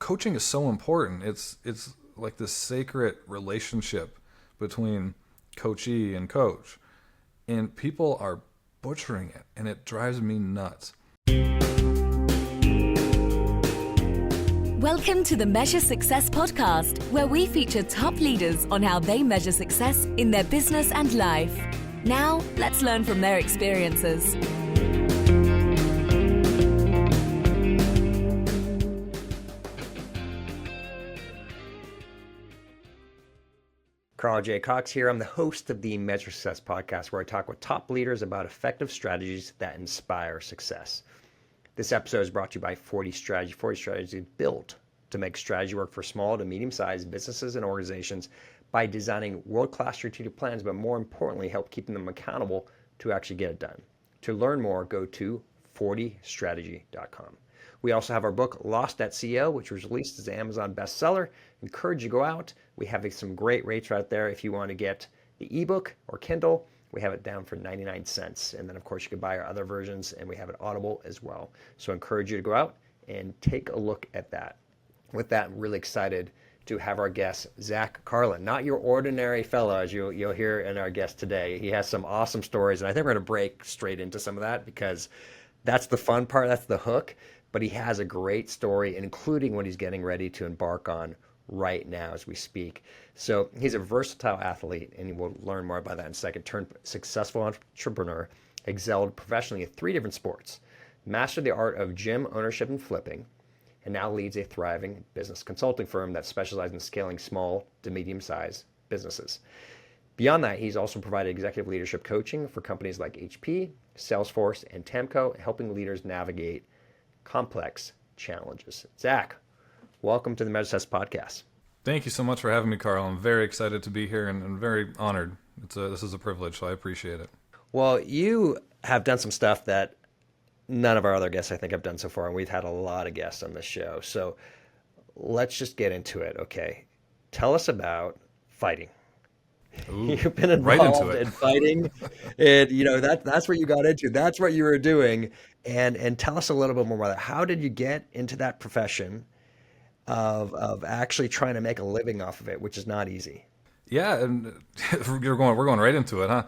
coaching is so important. It's like this sacred relationship between coachee and coach, and people are butchering it, and it drives me nuts. Welcome to the Measure Success podcast, where we feature top leaders on how they measure success in their business and life. Now, let's learn from their experiences. Carl J. Cox here. I'm the host of the Measure Success podcast, where I talk with top leaders about effective strategies that inspire success. This episode is brought to you by 40 Strategy. 40 Strategy is built to make strategy work for small to medium-sized businesses and organizations by designing world-class strategic plans, but more importantly, help keeping them accountable to actually get it done. To learn more, go to 40strategy.com. We also have our book, Lost at CEO, which was released as an Amazon bestseller. Encourage you to go out. We have some great rates right there. If you want to get the ebook or Kindle, we have it down for 99 cents. And then, of course, you can buy our other versions, and we have it Audible as well. So I encourage you to go out and take a look at that. With that, I'm really excited to have our guest, Zach Carlin. Not your ordinary fellow, as you'll hear in our guest today. He has some awesome stories, and I think we're going to break straight into some of that because that's the fun part, that's the hook. But he has a great story, including what he's getting ready to embark on right now as we speak. So he's a versatile athlete, and we'll learn more about that in a second. Turned successful entrepreneur, excelled professionally in 3 different sports, mastered the art of gym ownership and flipping, and now leads a thriving business consulting firm that specializes in scaling small to medium-sized businesses. Beyond that, he's also provided executive leadership coaching for companies like HP, Salesforce, and Temco, helping leaders navigate complex challenges. Zach, welcome to the Measure Success podcast. Thank you so much for having me, Carl. I'm very excited to be here and very honored. This is a privilege, so I appreciate it. Well, you have done some stuff that none of our other guests, I think, have done so far, and we've had a lot of guests on this show. So let's just get into it, okay? Tell us about fighting. Ooh, you've been involved in fighting, and that's what you got into. That's what you were doing, and tell us a little bit more about that. How did you get into that profession of actually trying to make a living off of it, which is not easy? Yeah, and we're going right into it, huh?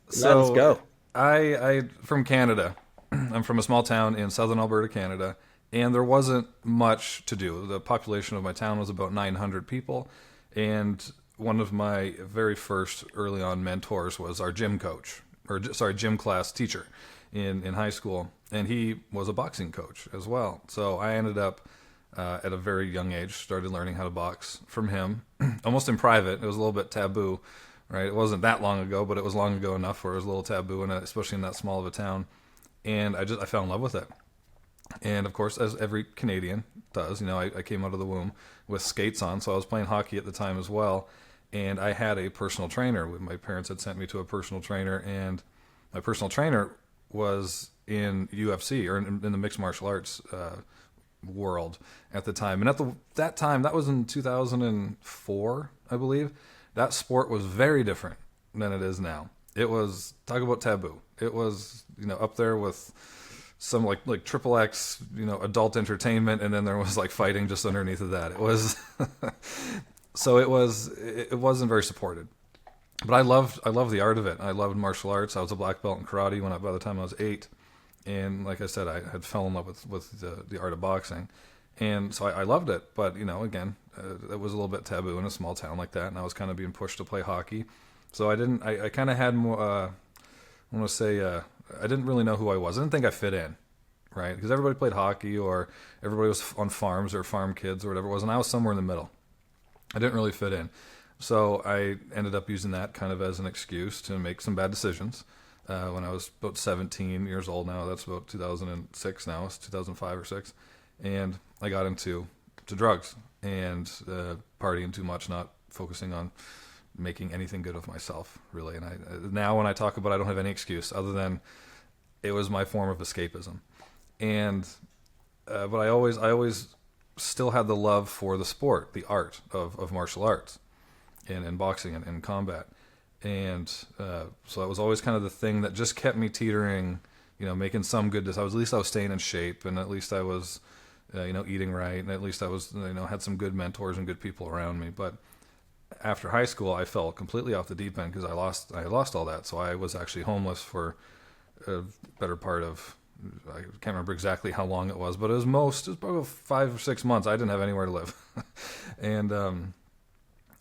So let's go. I from Canada. I'm from a small town in southern Alberta, Canada, and there wasn't much to do. The population of my town was about 900 people, and one of my very first early on mentors was our gym class teacher in high school. And he was a boxing coach as well. So I ended up at a very young age, started learning how to box from him, almost in private. It was a little bit taboo, right? It wasn't that long ago, but it was long ago enough where it was a little taboo, and especially in that small of a town. And I fell in love with it. And of course, as every Canadian does, I came out of the womb with skates on. So I was playing hockey at the time as well. And I had a personal trainer. My parents had sent me to a personal trainer, and my personal trainer was in UFC, or in the mixed martial arts world at the time. And at that time, that was in 2004, I believe. That sport was very different than it is now. It was, talk about taboo. It was, up there with some like XXX, adult entertainment, and then there was like fighting just underneath of that. It was. So it wasn't very supported, but I loved the art of it. I loved martial arts. I was a black belt in karate by the time I was 8, and like I said, I had fell in love with the art of boxing, and so I loved it. But again, it was a little bit taboo in a small town like that, and I was kind of being pushed to play hockey. So I kind of had more. I want to say I didn't really know who I was. I didn't think I fit in, right? Because everybody played hockey, or everybody was on farms or farm kids or whatever it was, and I was somewhere in the middle. I didn't really fit in. So I ended up using that kind of as an excuse to make some bad decisions. When I was about 17 years old now, that's about 2006 now, it's 2005 or 6. And I got into drugs and partying too much, not focusing on making anything good of myself, really. And now when I talk about it, I don't have any excuse other than it was my form of escapism. And but I always still had the love for the sport, the art of martial arts and boxing and combat. And so that was always kind of the thing that just kept me teetering, making some good, at least I was staying in shape, and at least I was eating right. And at least I was, had some good mentors and good people around me. But after high school, I fell completely off the deep end because I had lost all that. So I was actually homeless for a better part of, I can't remember exactly how long it was, but it was probably 5 or 6 months. I didn't have anywhere to live. And,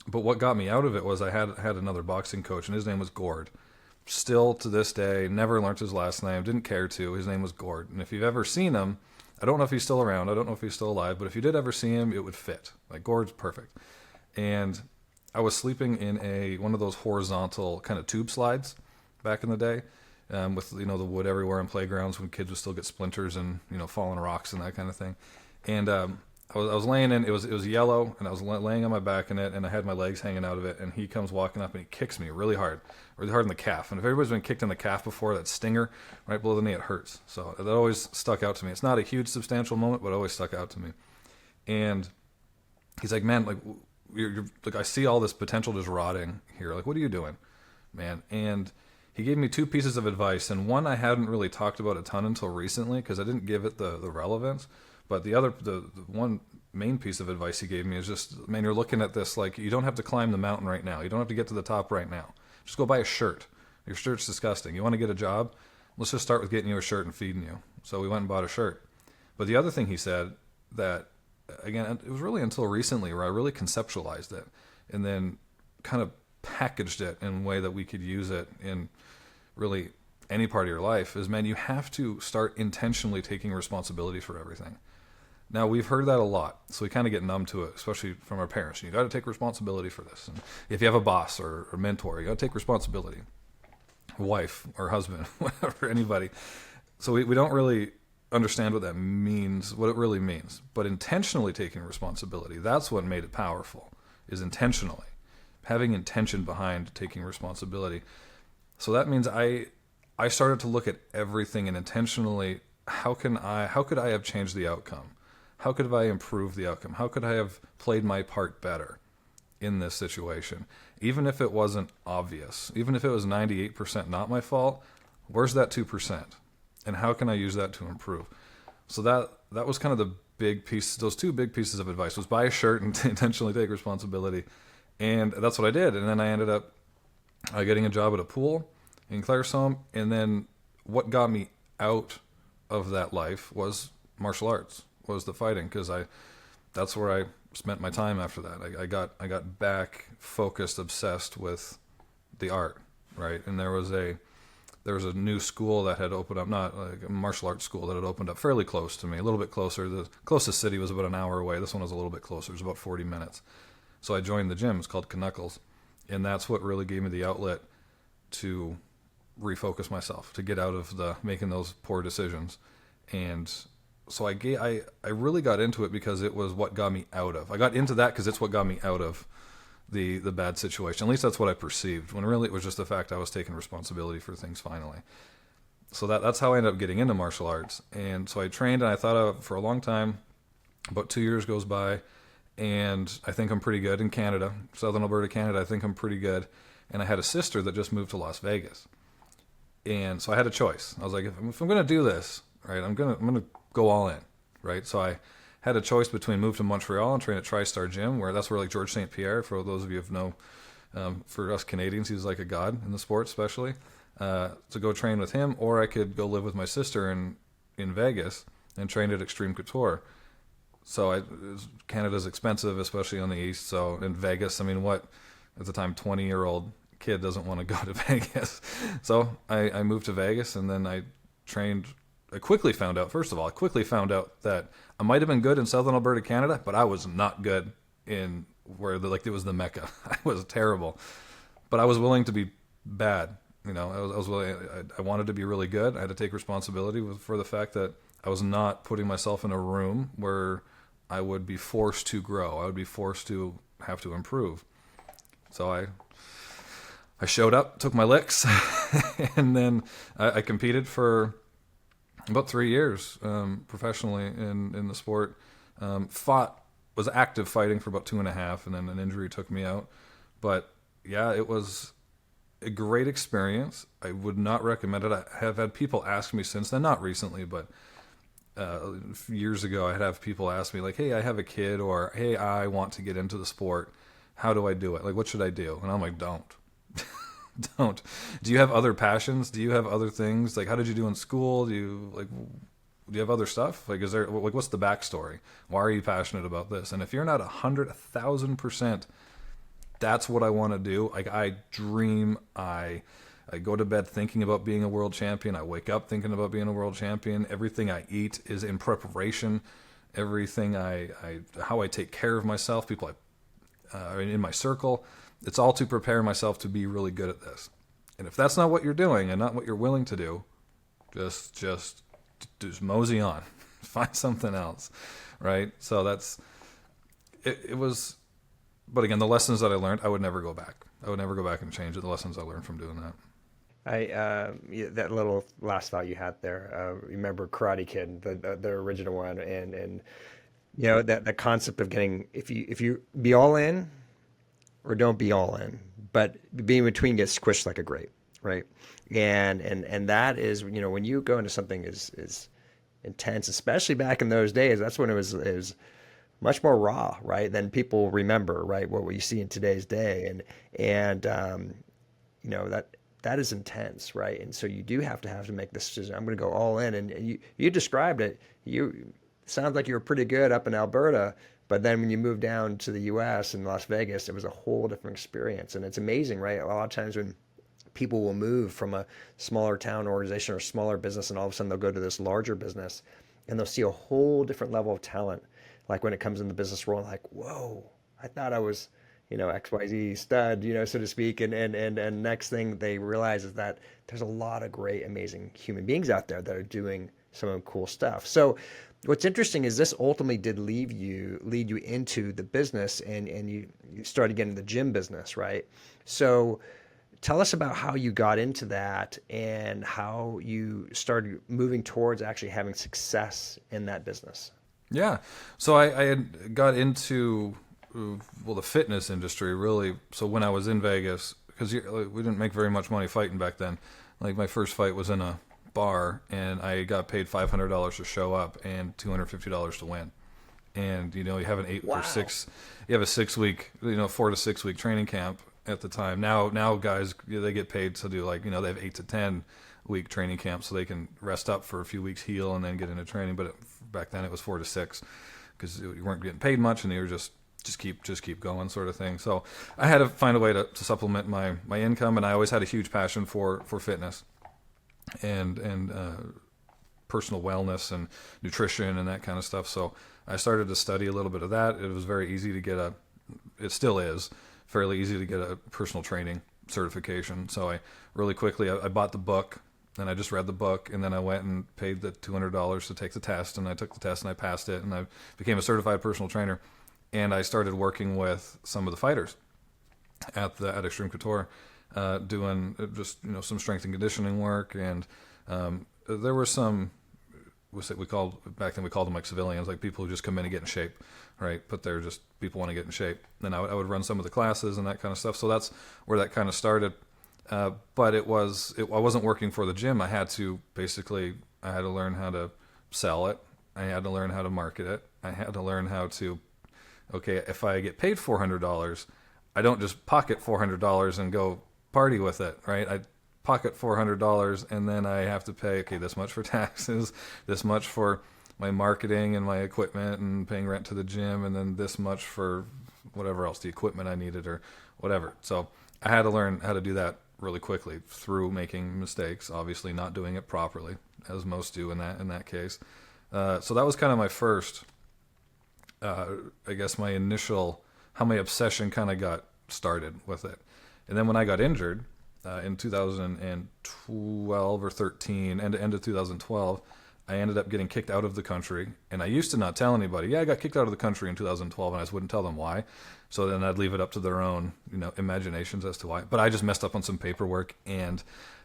but what got me out of it was I had another boxing coach, and his name was Gord. Still to this day, never learned his last name, didn't care to. His name was Gord. And if you've ever seen him, I don't know if he's still around, I don't know if he's still alive, but if you did ever see him, it would fit. Like, Gord's perfect. And I was sleeping in one of those horizontal kind of tube slides back in the day, with the wood everywhere in playgrounds when kids would still get splinters and falling rocks and that kind of thing. And I was laying in, it was yellow, and I was laying on my back in it, and I had my legs hanging out of it, and he comes walking up and he kicks me really hard in the calf. And if everybody's been kicked in the calf before, that stinger right below the knee, it hurts. So that always stuck out to me. It's not a huge substantial moment, but it always stuck out to me. And he's like, man, like, you're like, I see all this potential just rotting here. Like, what are you doing, man? And he gave me 2 pieces of advice, and one I hadn't really talked about a ton until recently because I didn't give it the relevance. But the one main piece of advice he gave me is just, man, you're looking at this like you don't have to climb the mountain right now. You don't have to get to the top right now. Just go buy a shirt. Your shirt's disgusting. You want to get a job? Let's just start with getting you a shirt and feeding you. So we went and bought a shirt. But the other thing he said that, again, it was really until recently where I really conceptualized it and then kind of packaged it in a way that we could use it in really any part of your life is, man, you have to start intentionally taking responsibility for everything. Now, we've heard that a lot, so we kind of get numb to it, especially from our parents. You got to take responsibility for this. And if you have a boss or a mentor, you got to take responsibility. Wife or husband, whatever, anybody. So we don't really understand what that means, what it really means. But intentionally taking responsibility, that's what made it powerful, is intentionally. Having intention behind taking responsibility. So that means I started to look at everything and intentionally, how could I have changed the outcome? How could I improve the outcome? How could I have played my part better in this situation? Even if it wasn't obvious, even if it was 98% not my fault, where's that 2%? And how can I use that to improve? So that was kind of the big piece, those 2 big pieces of advice was buy a shirt and intentionally take responsibility. And that's what I did. And then I ended up getting a job at a pool in Claresholm. And then what got me out of that life was martial arts, was the fighting, because that's where I spent my time after that. I got back focused, obsessed with the art, right? And there was a new school that had opened up, not like a martial arts school that had opened up fairly close to me, a little bit closer. The closest city was about an hour away. This one was a little bit closer. It was about 40 minutes. So I joined the gym. It's called Knuckles. And that's what really gave me the outlet to refocus myself, to get out of making those poor decisions. And so I really got into it because it was what got me out of. I got into that because it's what got me out of the bad situation. At least that's what I perceived, when really it was just the fact I was taking responsibility for things finally. So that's how I ended up getting into martial arts. And so I trained, and I thought for a long time. About 2 years goes by, and I think I'm pretty good in Canada, Southern Alberta, Canada. I think I'm pretty good. And I had a sister that just moved to Las Vegas. And so I had a choice. I was like, if I'm going to do this, right, I'm going to go all in, right? So I had a choice between move to Montreal and train at TriStar Gym, that's where like George St. Pierre, for those of you who know, for us Canadians, he's like a god in the sport, especially, to go train with him, or I could go live with my sister in Vegas and train at Extreme Couture. So Canada's expensive, especially on the east. So in Vegas, I mean, what at the time 20-year-old kid doesn't want to go to Vegas? So I moved to Vegas, and then I trained. I quickly found out that I might have been good in Southern Alberta, Canada, but I was not good in where it was the Mecca. I was terrible, but I was willing to be bad. I was willing. I wanted to be really good. I had to take responsibility for the fact that I was not putting myself in a room where I would be forced to grow. I would be forced to have to improve. So I showed up, took my licks, and then I competed for about 3 years professionally in the sport. Was active fighting for about 2.5, and then an injury took me out. But yeah, it was a great experience. I would not recommend it. I have had people ask me since then, not recently, but years ago, I'd have people ask me like, "Hey, I have a kid," or "Hey, I want to get into the sport. How do I do it? Like, what should I do?" And I'm like, "Don't, don't. Do you have other passions? Do you have other things? Like, how did you do in school? Do you have other stuff? Like, is there like, what's the backstory? Why are you passionate about this? And if you're not 1,000%, that's what I want to do. Like, I dream. I go to bed thinking about being a world champion. I wake up thinking about being a world champion. Everything I eat is in preparation. Everything how I take care of myself, people in my circle, it's all to prepare myself to be really good at this. And if that's not what you're doing and not what you're willing to do, just mosey on. Find something else, right? So that's it was. But again, the lessons that I learned, I would never go back. I would never go back and change it. The lessons I learned from doing that. That little last thought you had there. Remember Karate Kid, the original one, and that concept of getting if you be all in or don't be all in, but being between gets squished like a grape, right? And that is when you go into something is intense, especially back in those days. That's when it was much more raw, right? Than people remember, right? What we see in today's day, and that is intense, right? And so you do have to make this decision. I'm going to go all in, and you described it. You sounds like you were pretty good up in Alberta, but then when you moved down to the U.S. and Las Vegas, it was a whole different experience. And it's amazing, right? A lot of times when people will move from a smaller town organization or smaller business, and all of a sudden they'll go to this larger business, and they'll see a whole different level of talent. Like when it comes in the business world, like, whoa, I thought I was, XYZ stud, so to speak. And next thing they realize is that there's a lot of great, amazing human beings out there that are doing some cool stuff. So what's interesting is this ultimately did lead you into the business, and you started getting the gym business, right? So tell us about how you got into that and how you started moving towards actually having success in that business. Yeah. So I had got into, the fitness industry really. So when I was in Vegas, because we didn't make very much money fighting back then. Like my first fight was in a bar, and I got paid $500 to show up and $250 to win. And you have an 6 week, 4 to 6 week training camp at the time. Now guys, they get paid to do they have 8 to 10 week training camp, so they can rest up for a few weeks, heal, and then get into training. But back then it was 4 to 6 because you weren't getting paid much, and they were just keep going sort of thing. So I had to find a way to supplement my income, and I always had a huge passion for fitness and personal wellness and nutrition and that kind of stuff. So I started to study a little bit of that. It was very easy to get it still is fairly easy to get a personal training certification. So I really quickly, I bought the book, and I just read the book, and then I went and paid the $200 to take the test, and I took the test and I passed it, and I became a certified personal trainer. And I started working with some of the fighters at Extreme Couture, doing just some strength and conditioning work, and there were some back then we called them like civilians, like people who just come in and get in shape, right? But they're just people want to get in shape. Then I would run some of the classes and that kind of stuff. So that's where that kind of started. But I wasn't working for the gym. I had to learn how to sell it. I had to learn how to market it. I had to learn how to, okay, if I get paid $400, I don't just pocket $400 and go party with it, right? I pocket $400, and then I have to pay, okay, this much for taxes, this much for my marketing and my equipment and paying rent to the gym, and then this much for whatever else, the equipment I needed or whatever. So I had to learn how to do that really quickly through making mistakes, obviously not doing it properly, as most do in that case. So that was kind of my first, I guess my initial, how my obsession kind of got started with it. And then when I got injured in 2012 or 13, end of 2012, I ended up getting kicked out of the country. And I used to not tell anybody, yeah, I got kicked out of the country in 2012, and I just wouldn't tell them why. So then I'd leave it up to their own, imaginations as to why. But I just messed up on some paperwork, and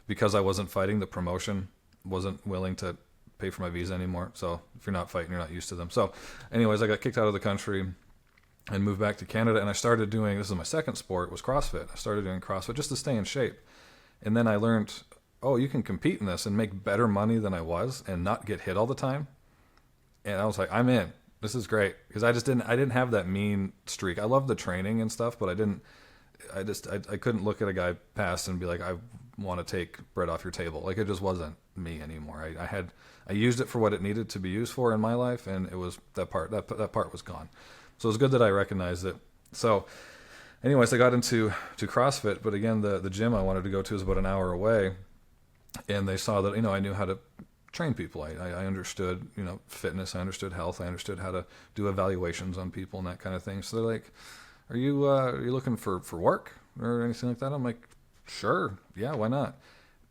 because I wasn't fighting, the promotion wasn't willing to pay for my visa anymore. So if you're not fighting, you're not used to them. So anyways, I got kicked out of the country and moved back to Canada, and I started doing, this is my second sport, was CrossFit. I started doing CrossFit just to stay in shape. And then I learned, oh, you can compete in this and make better money than I was and not get hit all the time. And I was like, I'm in. This is great. Because I didn't have that mean streak. I loved the training and stuff, but I couldn't look at a guy pass and be like, I want to take bread off your table. Like, it just wasn't me anymore. I used it for what it needed to be used for in my life, and it was that part was gone. So it was good that I recognized it. So anyways, I got into CrossFit, but again, the gym I wanted to go to is about an hour away, and they saw that, I knew how to train people. I understood, fitness. I understood health. I understood how to do evaluations on people and that kind of thing. So they're like, are you looking for work or anything like that? I'm like, sure. Yeah, why not?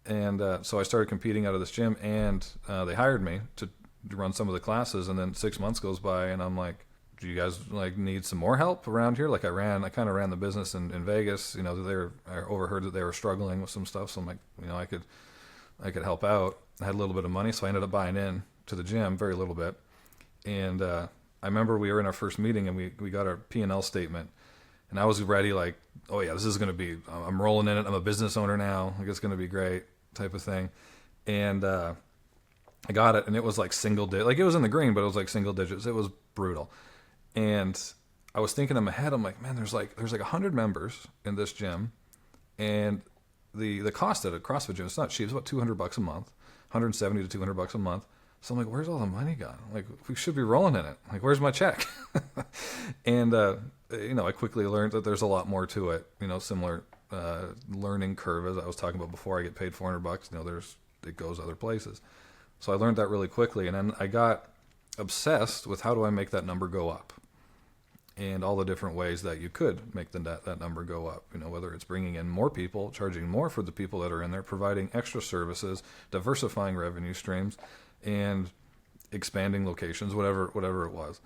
And so I started competing out of this gym, and they hired me to run some of the classes. And then 6 months goes by, and I'm like, do you guys need some more help around here? Like, I kind of ran the business in Vegas. I overheard that they were struggling with some stuff. So I'm like, I could help out. I had a little bit of money, so I ended up buying in to the gym, very little bit. And I remember we were in our first meeting, and we got our P&L statement. And I was ready, like, oh yeah, this is going to be, I'm rolling in it. I'm a business owner now. Like, it's going to be great type of thing. And I got it, and it was like single digit. Like, it was in the green, but it was like single digits. It was brutal. And I was thinking in my head, I'm like, man, there's like 100 members in this gym, and the cost at a CrossFit gym, it's not cheap. It's about $200 a month, $170 to $200 a month. So I'm like, where's all the money gone? Like, we should be rolling in it. Like, where's my check? And I quickly learned that there's a lot more to it. Similar learning curve as I was talking about before. I get paid $400. It goes other places. So I learned that really quickly, and then I got obsessed with how do I make that number go up, and all the different ways that you could make that number go up. Whether it's bringing in more people, charging more for the people that are in there, providing extra services, diversifying revenue streams, and expanding locations, whatever it was.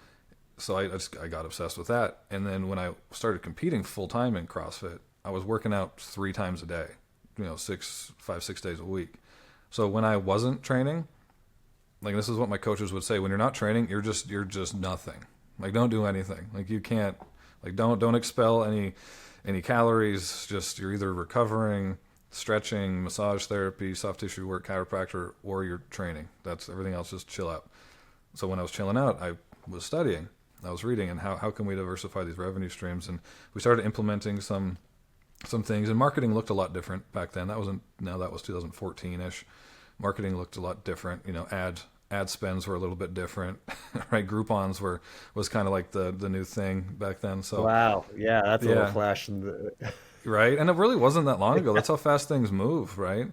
So I got obsessed with that. And then when I started competing full time in CrossFit, I was working out 3 times a day, 5-6 days a week. So when I wasn't training, like, this is what my coaches would say: when you're not training, you're just nothing. Like, don't do anything. Like, you can't, like, don't expel any calories. Just, you're either recovering, stretching, massage therapy, soft tissue work, chiropractor, or you're training. That's everything else. Just chill out. So when I was chilling out, I was studying, I was reading, and how can we diversify these revenue streams? And we started implementing some things, and marketing looked a lot different back then. That was 2014-ish. Marketing looked a lot different. Ad spends were a little bit different, right? Groupons was kind of like the new thing back then. So wow, yeah, that's a little flash in the right, and it really wasn't that long ago. That's how fast things move, right?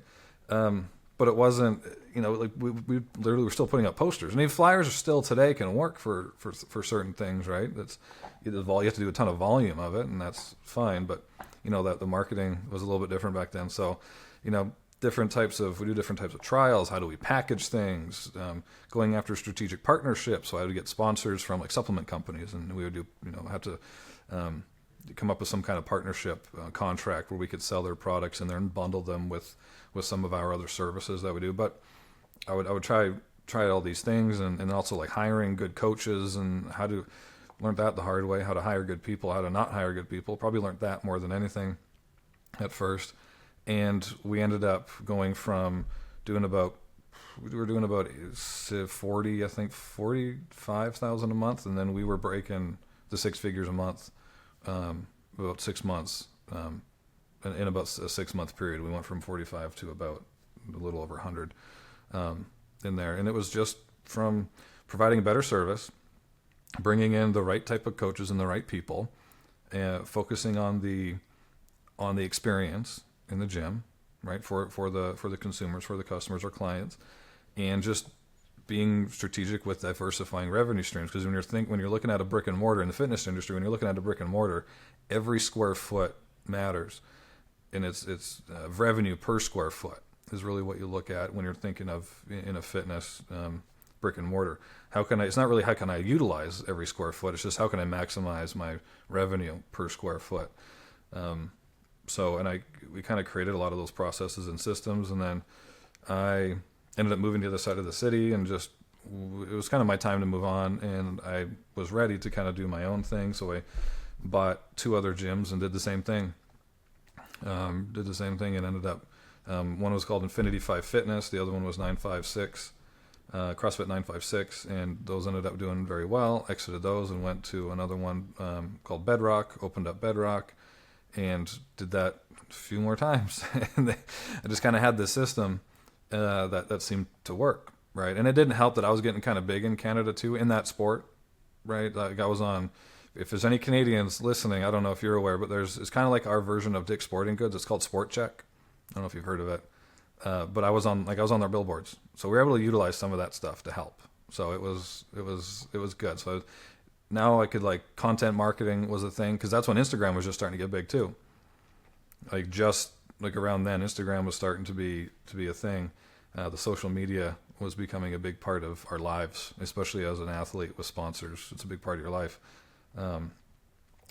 But it wasn't, like we literally were still putting up posters, and even flyers are still today can work for certain things, right? You have to do a ton of volume of it, and that's fine. But that the marketing was a little bit different back then. So we do different types of trials. How do we package things? Going after strategic partnerships. So I would get sponsors from like supplement companies, and we would do have to come up with some kind of partnership contract where we could sell their products in there and bundle them with some of our other services that we do. But I would try all these things, and also like hiring good coaches, and how to learn that the hard way, how to hire good people, how to not hire good people. Probably learned that more than anything at first. And we ended up going from doing about 40, I think 45,000 a month, and then we were breaking the 6 figures a month about 6 months. In about a 6-month period, we went from 45 to about a little over 100 in there, and it was just from providing a better service, bringing in the right type of coaches and the right people, focusing on the experience in the gym, right, for the consumers, for the customers or clients, and just being strategic with diversifying revenue streams. Because when you're looking at a brick and mortar in the fitness industry, when you're looking at a brick and mortar, every square foot matters, and it's revenue per square foot is really what you look at when you're thinking of in a fitness brick and mortar. It's not really how can I utilize every square foot. It's just how can I maximize my revenue per square foot. We kind of created a lot of those processes and systems, and then I ended up moving to the other side of the city, and it was kind of my time to move on, and I was ready to kind of do my own thing. So I bought 2 other gyms and did the same thing. And ended up, one was called Infinity 5 Fitness, the other one was 956. CrossFit 956, and those ended up doing very well. Exited those and went to another one called Bedrock, opened up Bedrock, and did that a few more times. And I just kind of had this system that seemed to work, right? And it didn't help that I was getting kind of big in Canada too, in that sport, right? Like I was on, if there's any Canadians listening, I don't know if you're aware, but it's kind of like our version of Dick's Sporting Goods. It's called Sport Check. I don't know if you've heard of it. But I was on their billboards, so we were able to utilize some of that stuff to help. So it was good. So now I could, like, content marketing was a thing, because that's when Instagram was just starting to get big too. Like just like around then, Instagram was starting to be a thing. The social media was becoming a big part of our lives, especially as an athlete with sponsors. It's a big part of your life.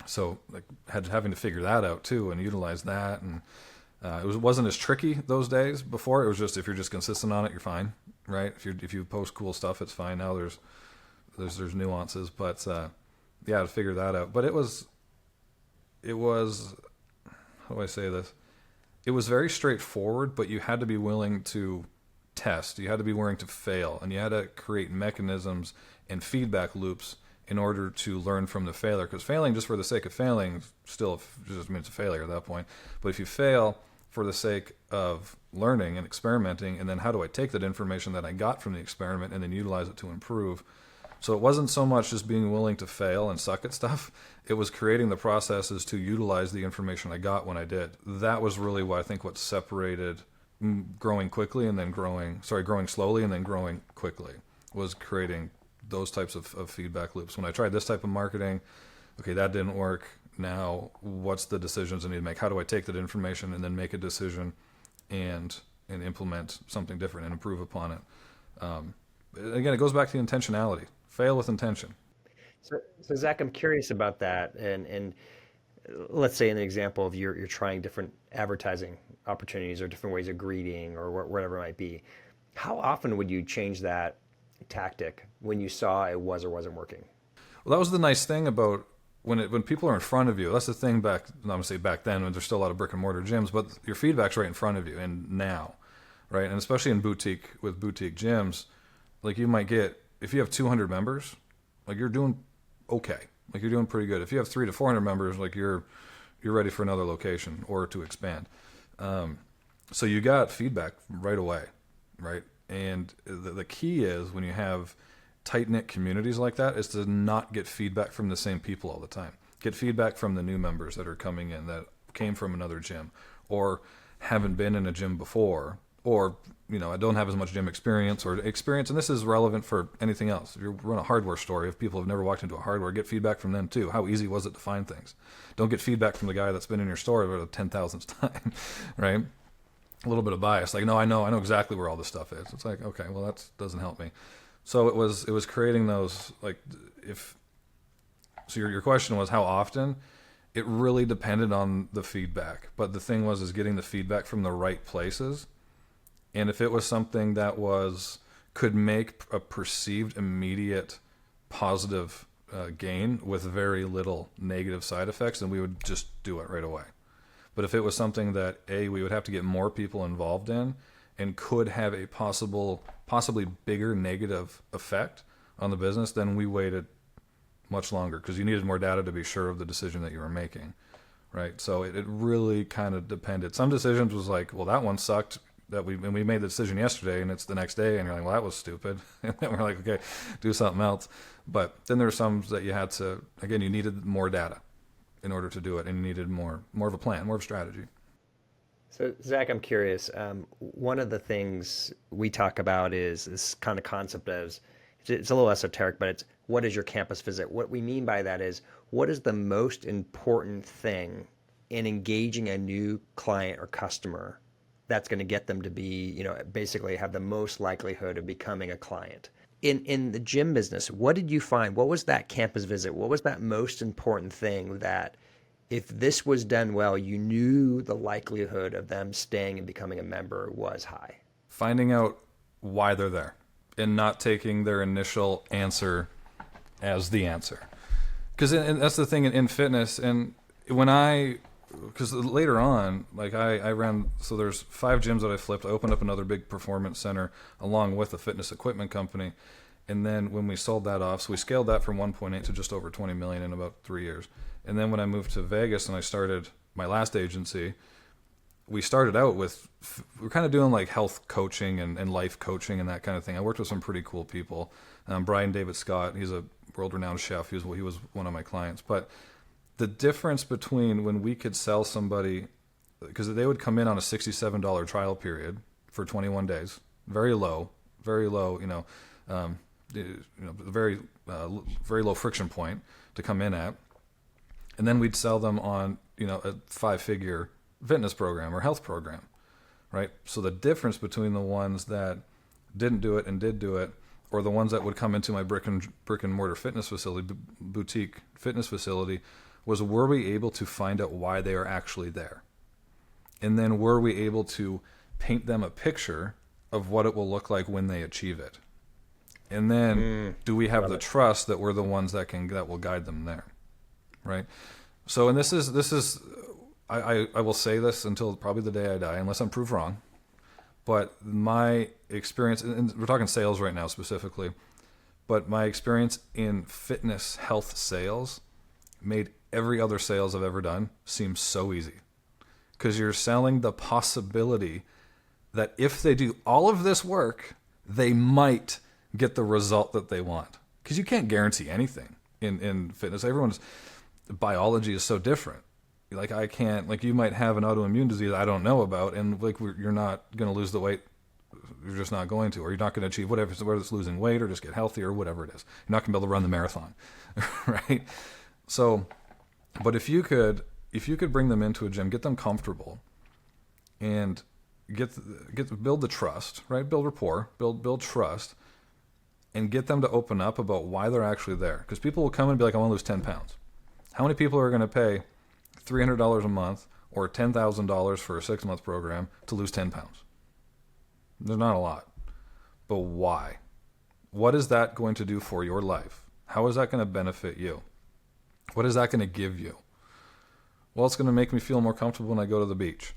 So like having to figure that out too and utilize that, and it wasn't as tricky those days before. It was just, if you're just consistent on it, you're fine, right? If you post cool stuff, it's fine. Now there's nuances, but to figure that out. But it was how do I say this? It was very straightforward, but you had to be willing to test. You had to be willing to fail, and you had to create mechanisms and feedback loops in order to learn from the failure. Because failing just for the sake of failing still just means a failure at that point. But if you fail for the sake of learning and experimenting, and then how do I take that information that I got from the experiment and then utilize it to improve? So it wasn't so much just being willing to fail and suck at stuff. It was creating the processes to utilize the information I got when I did. That was really what separated growing slowly and then growing quickly, was creating those types of feedback loops. When I tried this type of marketing, okay, that didn't work. Now, what's the decisions I need to make? How do I take that information and then make a decision and implement something different and improve upon it? Again, it goes back to the intentionality. Fail with intention. So Zach, I'm curious about that. And let's say in an example of you're trying different advertising opportunities or different ways of greeting or whatever it might be. How often would you change that tactic when you saw it was or wasn't working? Well, that was the nice thing about when people are in front of you. That's the thing I'm going to say back then, when there's still a lot of brick and mortar gyms, but your feedback's right in front of you, and now, right? And especially in boutique gyms, like you might get, if you have 200 members, like you're doing okay. Like you're doing pretty good. If you have 300 to 400 members, like you're ready for another location or to expand. So you got feedback right away, right? And the key is, when you have tight-knit communities like that, is to not get feedback from the same people all the time. Get feedback from the new members that are coming in that came from another gym or haven't been in a gym before, or, I don't have as much gym experience. And this is relevant for anything else. If you run a hardware store, if people have never walked into a hardware, get feedback from them too. How easy was it to find things? Don't get feedback from the guy that's been in your store for the 10,000th time, right? A little bit of bias. Like, no, I know exactly where all this stuff is. It's like, okay, well, that doesn't help me. So it was creating those, your question was how often. It really depended on the feedback. But the thing is getting the feedback from the right places. And if it was something that could make a perceived immediate positive gain with very little negative side effects, then we would just do it right away. But if it was something that we would have to get more people involved in and could have a possibly bigger negative effect on the business, then we waited much longer, because you needed more data to be sure of the decision that you were making, right? So it really kind of depended. Some decisions was like, well, that one sucked. We made the decision yesterday, and it's the next day, and you're like, well, that was stupid. And then we're like, okay, do something else. But then there are some that you had to, again, you needed more data in order to do it, and you needed more of a plan, more of a strategy. So Zach, I'm curious. One of the things we talk about is this kind of concept of, it's a little esoteric, but it's, what is your campus visit? What we mean by that is, what is the most important thing in engaging a new client or customer that's going to get them to be, basically have the most likelihood of becoming a client? In the gym business, what did you find? What was that campus visit? What was that most important thing that, if this was done well, you knew the likelihood of them staying and becoming a member was high? Finding out why they're there and not taking their initial answer as the answer. Because that's the thing in fitness. And when I because later on, like I ran, so there's 5 gyms that I flipped. I opened up another big performance center along with a fitness equipment company. And then when we sold that off, so we scaled that from 1.8 to just over 20 million in about 3 years. And then when I moved to Vegas and I started my last agency, we started out with, we're kind of doing like health coaching and life coaching and that kind of thing. I worked with some pretty cool people. Brian David Scott, he's a world-renowned chef. He was one of my clients. But the difference between when we could sell somebody, because they would come in on a $67 trial period for 21 days, very low, very low friction point to come in at, and then we'd sell them on a 5-figure fitness program or health program, right? So the difference between the ones that didn't do it and did do it, or the ones that would come into my brick and mortar fitness facility, boutique fitness facility, was were we able to find out why they are actually there? And then were we able to paint them a picture of what it will look like when they achieve it? And then do we have the trust that we're the ones that will guide them there, right? So, and this is I will say this until probably the day I die, unless I'm proved wrong. But my experience, and we're talking sales right now specifically, but my experience in fitness health sales made every other sales I've ever done seem so easy. Because you're selling the possibility that if they do all of this work, they might get the result that they want. Because you can't guarantee anything in fitness. Everyone's biology is so different. Like I can't, like you might have an autoimmune disease I don't know about, and like you're not going to lose the weight. You're just not going to, or you're not going to achieve whatever, whether it's losing weight or just get healthy or whatever it is. You're not going to be able to run the marathon, right? So, but if you could bring them into a gym, get them comfortable, and build the trust, right? Build rapport, build trust, and get them to open up about why they're actually there. Because people will come and be like, I want to lose 10 pounds. How many people are going to pay $300 a month or $10,000 for a 6-month program to lose 10 pounds? There's not a lot. But why? What is that going to do for your life? How is that going to benefit you? What is that going to give you? Well, it's going to make me feel more comfortable when I go to the beach.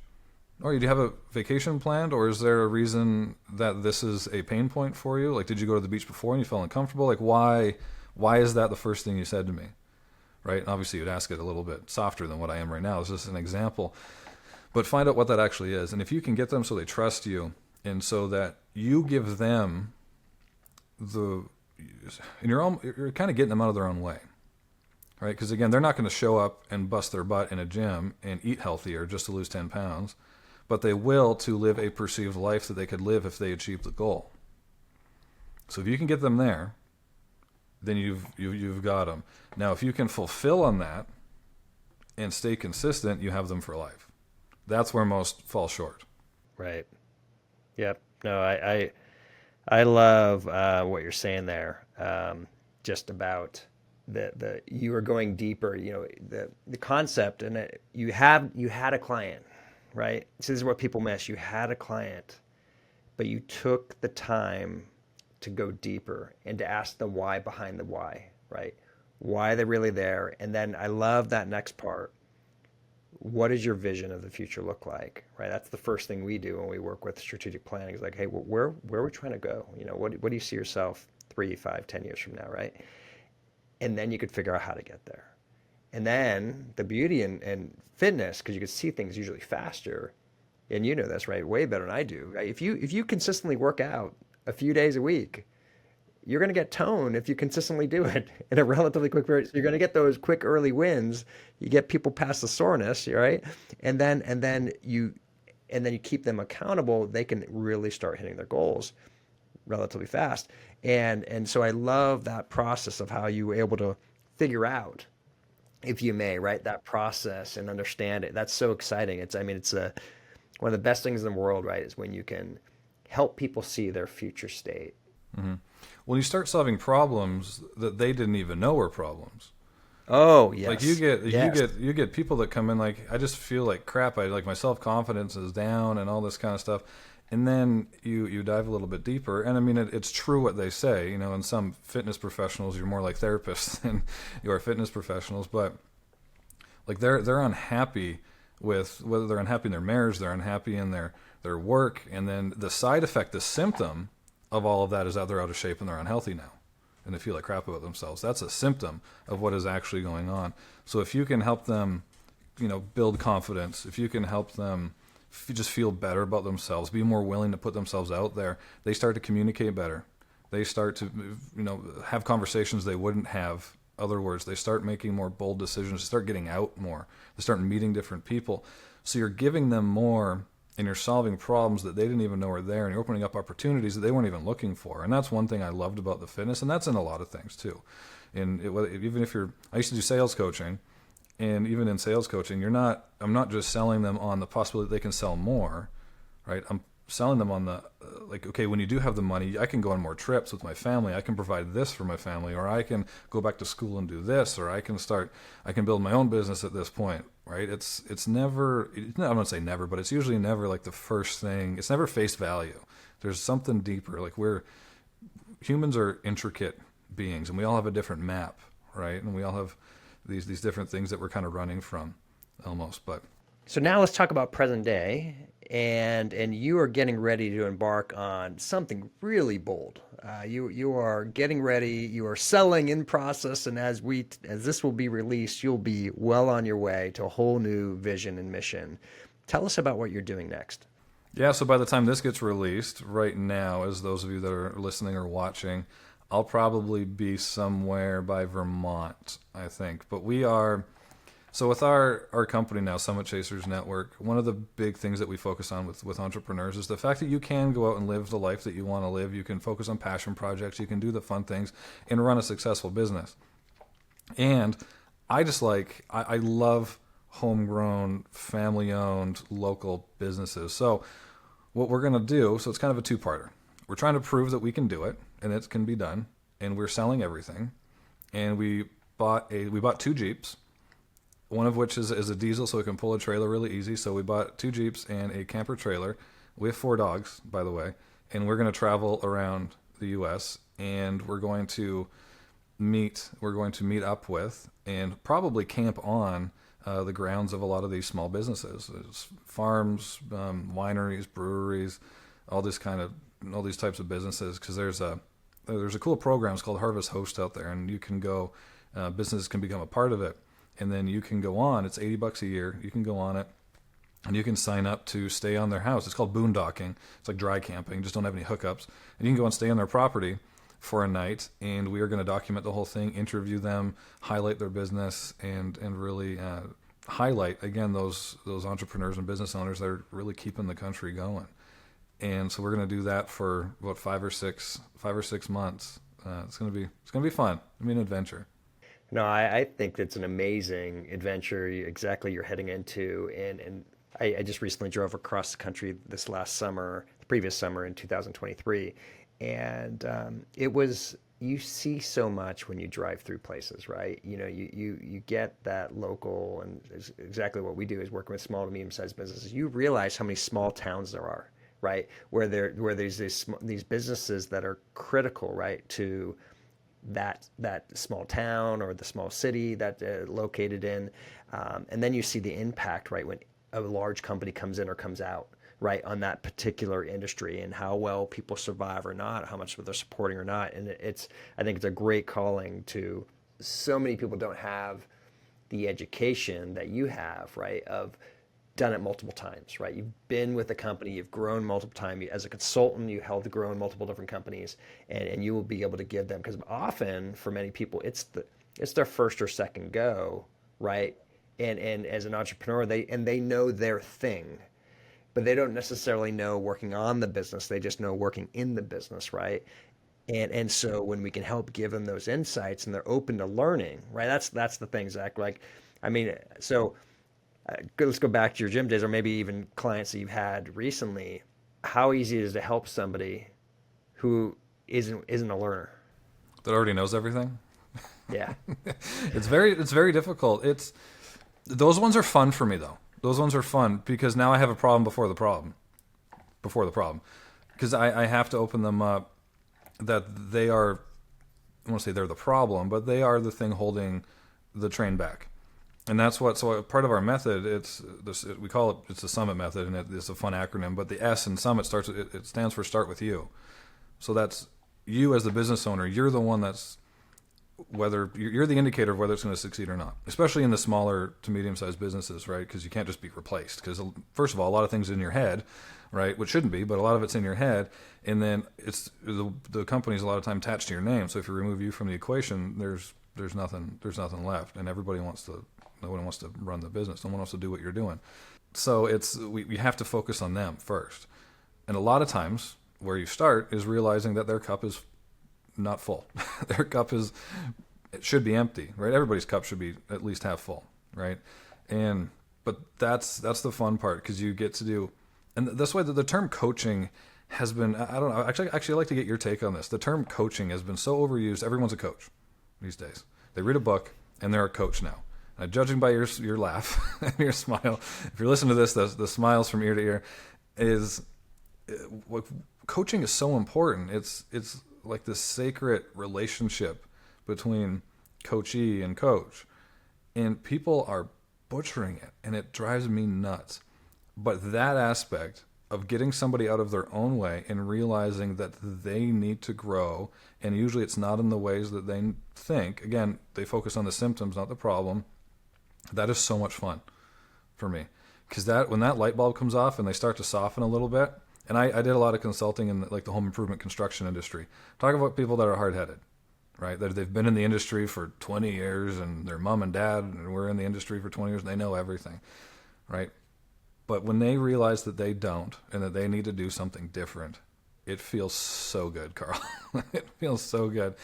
Or do you have a vacation planned, or is there a reason that this is a pain point for you? Like, did you go to the beach before and you felt uncomfortable? Like, why is that the first thing you said to me? Right? And obviously, you'd ask it a little bit softer than what I am right now. It's just an example. But find out what that actually is. And if you can get them so they trust you, and so that you give them you're kind of getting them out of their own way. Right? Because again, they're not going to show up and bust their butt in a gym and eat healthier just to lose 10 pounds. But they will to live a perceived life that they could live if they achieve the goal. So if you can get them there, then you've got them. Now, if you can fulfill on that and stay consistent, you have them for life. That's where most fall short. Right. Yep. No, I love what you're saying there. Just about you are going deeper. The concept, and you had a client, right? So this is what people miss. You had a client, but you took the time to go deeper and to ask the why behind the why, right? Why they're really there. And then I love that next part. What does your vision of the future look like, right? That's the first thing we do when we work with strategic planning. Is like, hey, where are we trying to go? What do you see yourself 3, 5, 10 years from now, right? And then you could figure out how to get there. And then the beauty in fitness, because you can see things usually faster, and you know this, right? Way better than I do. Right? If you consistently work out a few days a week, you're going to get tone if you consistently do it in a relatively quick period. So you're going to get those quick early wins. You get people past the soreness, right? And then you keep them accountable. They can really start hitting their goals relatively fast. And so I love that process of how you were able to figure out, if you may, right, that process and understand it. That's so exciting. It's one of the best things in the world, right, is when you can help people see their future state. Mm-hmm. When you start solving problems that they didn't even know were problems. Oh, yes. Like you get people that come in like, I just feel like crap. My self-confidence is down and all this kind of stuff. And then you dive a little bit deeper. And I mean, it's true what they say, and some fitness professionals, you're more like therapists than you are fitness professionals, but like they're unhappy with whether they're unhappy in their marriage, they're unhappy in their work, and then the side effect, the symptom of all of that is that they're out of shape and they're unhealthy now, and they feel like crap about themselves. That's a symptom of what is actually going on. So if you can help them, build confidence, if you can help them just feel better about themselves, be more willing to put themselves out there, they start to communicate better. They start to, have conversations they wouldn't have. Other words, they start making more bold decisions, they start getting out more, they start meeting different people. So you're giving them more, and you're solving problems that they didn't even know were there, and you're opening up opportunities that they weren't even looking for. And that's one thing I loved about the fitness, and that's in a lot of things too. Even if I used to do sales coaching, and even in sales coaching, I'm not just selling them on the possibility that they can sell more, right? I'm selling them on the, okay, when you do have the money, I can go on more trips with my family. I can provide this for my family, or I can go back to school and do this, or I can build my own business at this point, right? It's never, I'm not going to say never, but it's usually never like the first thing. It's never face value. There's something deeper. Like humans are intricate beings, and we all have a different map, right? And we all have these different things that we're kind of running from almost. But so now let's talk about present day, and you are getting ready to embark on something really bold. You are getting ready. You are selling in process, and as this will be released, you'll be well on your way to a whole new vision and mission. Tell us about what you're doing next. Yeah, so by the time this gets released, right now, as those of you that are listening or watching, I'll probably be somewhere by Vermont, I think. But so with our company now, Summit Chasers Network, one of the big things that we focus on with entrepreneurs is the fact that you can go out and live the life that you want to live. You can focus on passion projects. You can do the fun things and run a successful business. And I love homegrown, family-owned, local businesses. So what we're going to do, so it's kind of a two-parter. We're trying to prove that we can do it, and it can be done, and we're selling everything. And we bought 2 Jeeps, one of which is a diesel, so it can pull a trailer really easy. So we bought 2 Jeeps and a camper trailer. We have 4 dogs, by the way, and we're going to travel around the U.S. and we're going to meet up with and probably camp on the grounds of a lot of these small businesses. There's farms, wineries, breweries, all these types of businesses, because there's a cool program. It's called Harvest Host out there, and you can go, businesses can become a part of it, and then you can go on. It's $80 a year. You can go on it, and you can sign up to stay on their house. It's called boondocking. It's like dry camping, just don't have any hookups, and you can go and stay on their property for a night, and we are going to document the whole thing, interview them, highlight their business, and really highlight again those entrepreneurs and business owners that are really keeping the country going. And so we're going to do that for about 5 or 6 months. It's going to be fun. I mean, adventure. No, I think it's an amazing adventure. Exactly, you're heading into, and I just recently drove across the country this last summer, the previous summer in 2023, and it was. You see so much when you drive through places, right? You get that local, and exactly what we do is working with small to medium-sized businesses. You realize how many small towns there are, right? Where there's these businesses that are critical, right, to that small town or the small city that they're located in, and then you see the impact, right, when a large company comes in or comes out, right, on that particular industry, and how well people survive or not, how much they're supporting or not. And I think it's a great calling to, so many people don't have the education that you have, right, of done it multiple times, right? You've been with a company, you've grown multiple times. As a consultant, you helped grow multiple different companies, and you will be able to give them, because often for many people, it's their first or second go, right? And as an entrepreneur, they know their thing, but they don't necessarily know working on the business. They just know working in the business, right? And so when we can help give them those insights and they're open to learning, right? That's the thing, Zach. Like, I mean, so let's go back to your gym days, or maybe even clients that you've had recently. How easy it is to help somebody who isn't a learner? That already knows everything? Yeah. It's very difficult. Those ones are fun for me, though. Those ones are fun because now I have a problem before the problem. Because I have to open them up that they are, I won't say they're the problem, but they are the thing holding the train back. And that's what, so part of our method, it's this, we call it, it's the SUMMIT method, and it's a fun acronym, but the S in SUMMIT it stands for start with you. So that's you as the business owner. You're the one that's, whether you're the indicator of whether it's going to succeed or not, especially in the smaller to medium-sized businesses, right? Because you can't just be replaced. Because first of all, a lot of things in your head, right, which shouldn't be, but a lot of it's in your head, and then it's the company's a lot of time attached to your name. So if you remove you from the equation, there's nothing left, and no one wants to run the business. No one wants to do what you're doing. So we have to focus on them first. And a lot of times where you start is realizing that their cup is not full. Their cup it should be empty, right? Everybody's cup should be at least half full, right? But that's the fun part, because you get to do, and that's why the term coaching has been, I don't know, actually I'd like to get your take on this. The term coaching has been so overused. Everyone's a coach these days. They read a book and they're a coach now. Judging by your laugh and your smile, if you're listening to this, the smiles from ear to ear, is what coaching is so important. It's like this sacred relationship between coachee and coach, and people are butchering it, and it drives me nuts. But that aspect of getting somebody out of their own way and realizing that they need to grow, and usually it's not in the ways that they think. Again, they focus on the symptoms, not the problem. That is so much fun for me, because when that light bulb comes off and they start to soften a little bit. And I did a lot of consulting in the home improvement construction industry. Talk about people that are hard-headed, right? That they've been in the industry for 20 years, and their mom and dad were in the industry for 20 years, and they know everything, right? But when they realize that they don't, and that they need to do something different, it feels so good, Carl. It feels so good.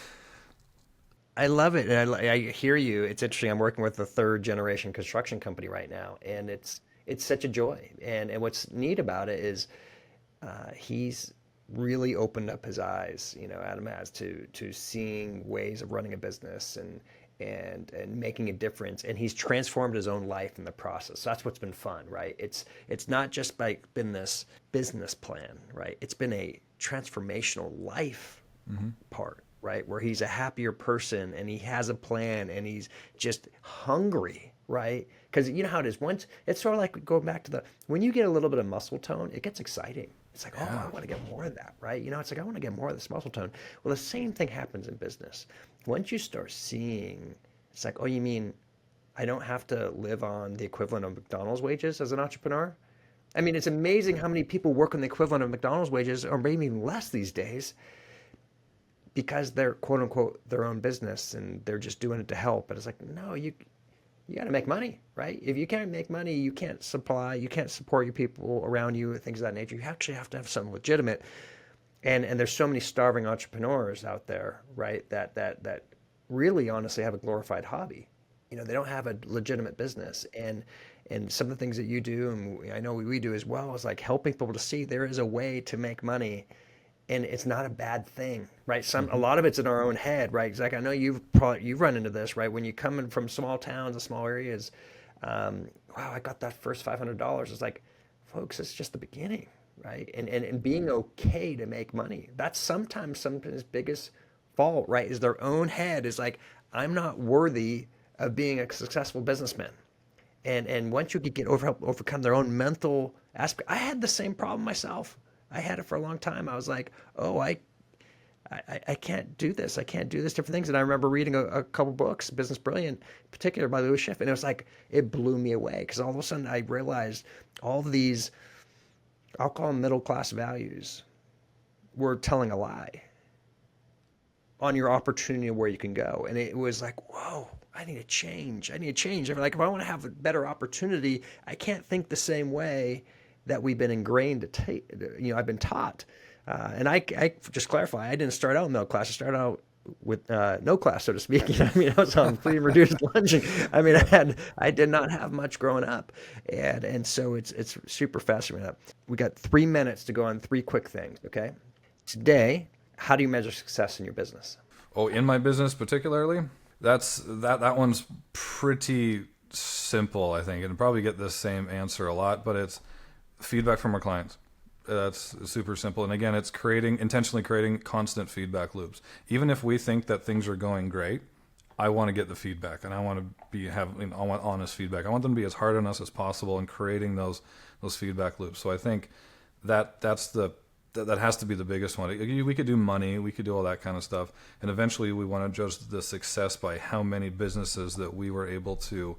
I love it. And I hear you. It's interesting. I'm working with a third generation construction company right now, and it's such a joy. And what's neat about it is he's really opened up his eyes, Adam has, to seeing ways of running a business and making a difference. And he's transformed his own life in the process. So that's what's been fun, right? It's not just been this business plan, right? It's been a transformational life part, right? Where he's a happier person, and he has a plan, and he's just hungry, right? Because you know how it is. Once it's sort of like going back to when you get a little bit of muscle tone, it gets exciting. It's like, I want to get more of that, right? It's like, I want to get more of this muscle tone. Well, the same thing happens in business. Once you start seeing, it's like, oh, you mean I don't have to live on the equivalent of McDonald's wages as an entrepreneur? I mean, it's amazing how many people work on the equivalent of McDonald's wages, or maybe even less these days, because they're quote unquote their own business and they're just doing it to help. But it's like, no, you got to make money, right? If you can't make money, you can't support your people around you, things of that nature. You actually have to have something legitimate. And there's so many starving entrepreneurs out there, right? That really honestly have a glorified hobby. They don't have a legitimate business. And some of the things that you do, and I know we do as well, is like helping people to see there is a way to make money. And it's not a bad thing, right? A lot of it's in our own head, right? Zach, I know you've run into this, right? When you come in from small towns and small areas, wow, I got that first $500. It's like, folks, it's just the beginning, right? And being okay to make money. That's sometimes somebody's biggest fault, right? Is their own head is like, I'm not worthy of being a successful businessman. And once you could overcome their own mental aspect, I had the same problem myself. I had it for a long time. I was like, oh, I can't do this. I can't do this, different things. And I remember reading a couple books, Business Brilliant, in particular by Louis Schiff. And it was like, it blew me away, because all of a sudden I realized all of these, I'll call them middle-class values, were telling a lie on your opportunity of where you can go. And it was like, whoa, I need to change. I'm like, if I want to have a better opportunity, I can't think the same way that we've been ingrained to I've been taught. And I just clarify, I didn't start out in middle class. I started out with no class, so to speak. I was on free and reduced lunching. I did not have much growing up. And so it's super fascinating. We got 3 minutes to go on 3 quick things, okay? Today, how do you measure success in your business? Oh, in my business particularly? That one's pretty simple, I think, and probably get the same answer a lot, but it's feedback from our clients. That's super simple. And again, it's intentionally creating constant feedback loops. Even if we think that things are going great, I want to get the feedback, and I want to I want honest feedback. I want them to be as hard on us as possible in creating those feedback loops. So I think that has to be the biggest one. We could do money, we could do all that kind of stuff, and eventually we want to judge the success by how many businesses that we were able to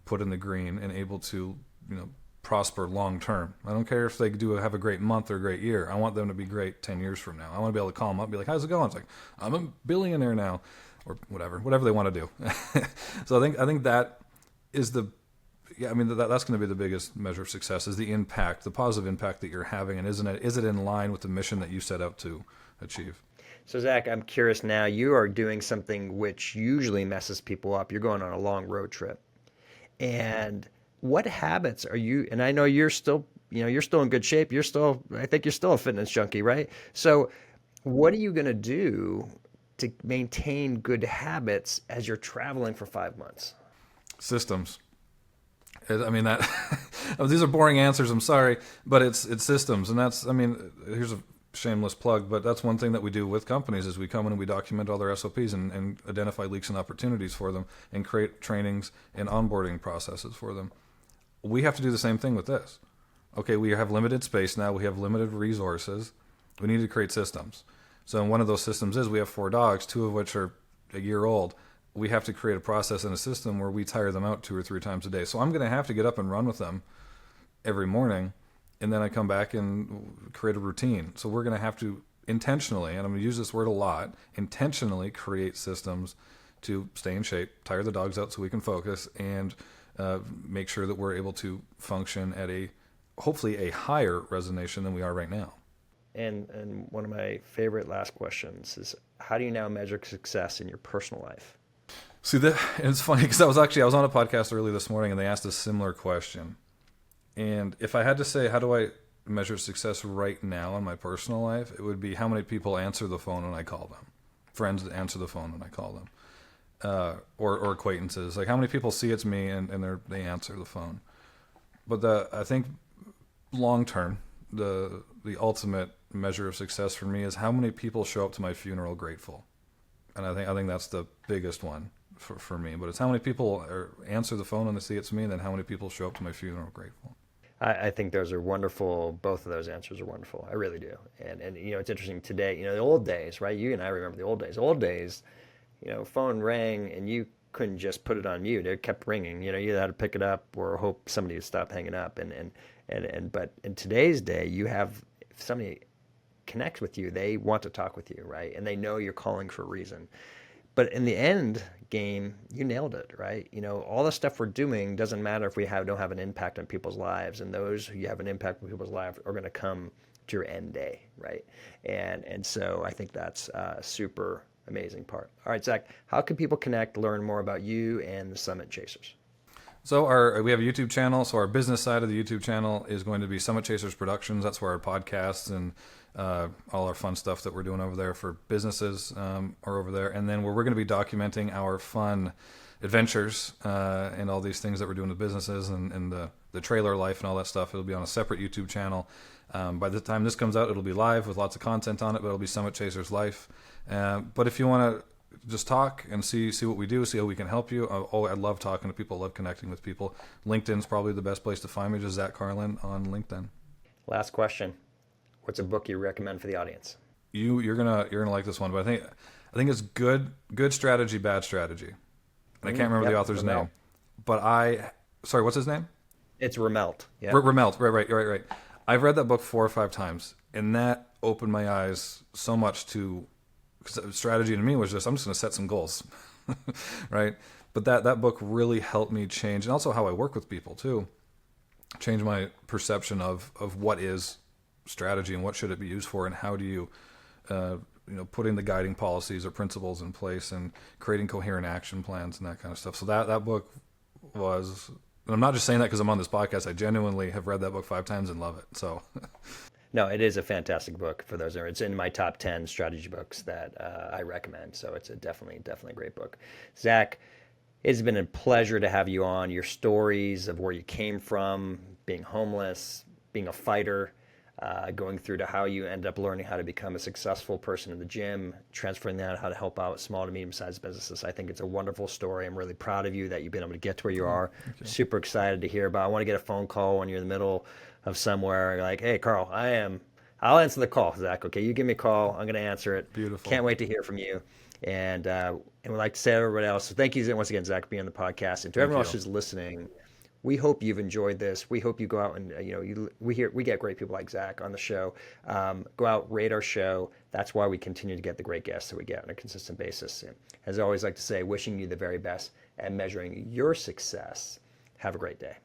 put in the green and able to, prosper long term. I don't care if they do have a great month or a great year. I want them to be great 10 years from now. I want to be able to call them up and be like, how's it going? It's like, I'm a billionaire now, or whatever they want to do. So I think that is that's going to be the biggest measure of success, is the impact, the positive impact that you're having, and is it in line with the mission that you set out to achieve? So Zach, I'm curious now, you are doing something which usually messes people up. You're going on a long road trip. And what habits are you, and I know you're still in good shape. I think you're still a fitness junkie, right? So what are you going to do to maintain good habits as you're traveling for 5 months? Systems. I mean, that these are boring answers. I'm sorry, but it's systems, and here's a shameless plug, but that's one thing that we do with companies is we come in and we document all their SOPs and identify leaks and opportunities for them and create trainings and onboarding processes for them. We have to do the same thing with this. Okay, we have limited space now. We have limited resources. We need to create systems. So one of those systems is we have 4 dogs, 2 of which are a year old. We have to create a process and a system where we tire them out 2 or 3 times a day. So I'm going to have to get up and run with them every morning, and then I come back and create a routine. So we're going to have to intentionally, and I'm going to use this word a lot, intentionally create systems to stay in shape, tire the dogs out so we can focus, and make sure that we're able to function at hopefully a higher resonation than we are right now. And one of my favorite last questions is, how do you now measure success in your personal life? See, it's funny because I was on a podcast early this morning and they asked a similar question. And if I had to say, how do I measure success right now in my personal life, it would be how many people answer the phone when I call them, friends that answer the phone when I call them. Or acquaintances, like how many people see it's me and they answer the phone. But I think long term, the ultimate measure of success for me is how many people show up to my funeral grateful, and I think that's the biggest one for me. But it's how many people answer the phone when they see it's me, and then how many people show up to my funeral grateful. I think those are wonderful. Both of those answers are wonderful. I really do. And it's interesting today. The old days, right? You and I remember the old days. Old days. Phone rang and you couldn't just put it on mute. It kept ringing. You had to pick it up or hope somebody would stop hanging up. But in today's day, if somebody connects with you, they want to talk with you, right? And they know you're calling for a reason. But in the end game, you nailed it, right? All the stuff we're doing doesn't matter if we don't have an impact on people's lives, and those who have an impact on people's lives are going to come to your end day, right? And so I think that's super amazing part. All right, Zach, how can people connect, learn more about you and the Summit Chasers? So we have a YouTube channel. So our business side of the YouTube channel is going to be Summit Chasers Productions. That's where our podcasts and all our fun stuff that we're doing over there for businesses are over there. And then where we're going to be documenting our fun adventures and all these things that we're doing with businesses and the trailer life and all that stuff. It'll be on a separate YouTube channel. By the time this comes out, it'll be live with lots of content on it, but it'll be Summit Chasers Life. But if you want to just talk and see what we do, see how we can help you. I love talking to people, love connecting with people. LinkedIn's probably the best place to find me, just Zach Carlin on LinkedIn. Last question. What's a book you recommend for the audience? You're gonna like this one, but I think it's good strategy, bad strategy. And I can't remember the author's name. But sorry, what's his name? It's Ramelt. Yeah. Ramelt, right. I've read that book 4 or 5 times, and that opened my eyes so much to, because strategy to me was just, I'm just going to set some goals, right? But that book really helped me change, and also how I work with people too, change my perception of what is strategy and what should it be used for, and how do you, putting the guiding policies or principles in place and creating coherent action plans and that kind of stuff. So that book was, and I'm not just saying that because I'm on this podcast. I genuinely have read that book 5 times and love it. So. No, it is a fantastic book for those. It's in my top 10 strategy books that I recommend. So it's definitely a great book. Zach, it's been a pleasure to have you on. Your stories of where you came from, being homeless, being a fighter, going through to how you end up learning how to become a successful person in the gym, transferring that, how to help out small to medium-sized businesses. I think it's a wonderful story. I'm really proud of you that you've been able to get to where you are. Super excited to hear about. I want to get a phone call when you're in the middle of somewhere. You're like, hey, Carl, I'll answer the call, Zach. Okay, you give me a call. I'm going to answer it. Beautiful. Can't wait to hear from you. And we'd like to say to everybody else, so thank you once again, Zach, for being on the podcast. And to everyone else who's listening, we hope you've enjoyed this. We hope you go out and, we get great people like Zach on the show. Go out, rate our show. That's why we continue to get the great guests that we get on a consistent basis. And as I always like to say, wishing you the very best and measuring your success. Have a great day.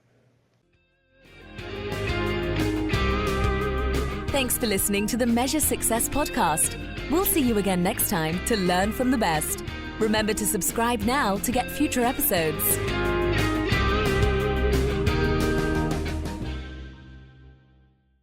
Thanks for listening to the Measure Success podcast. We'll see you again next time to learn from the best. Remember to subscribe now to get future episodes.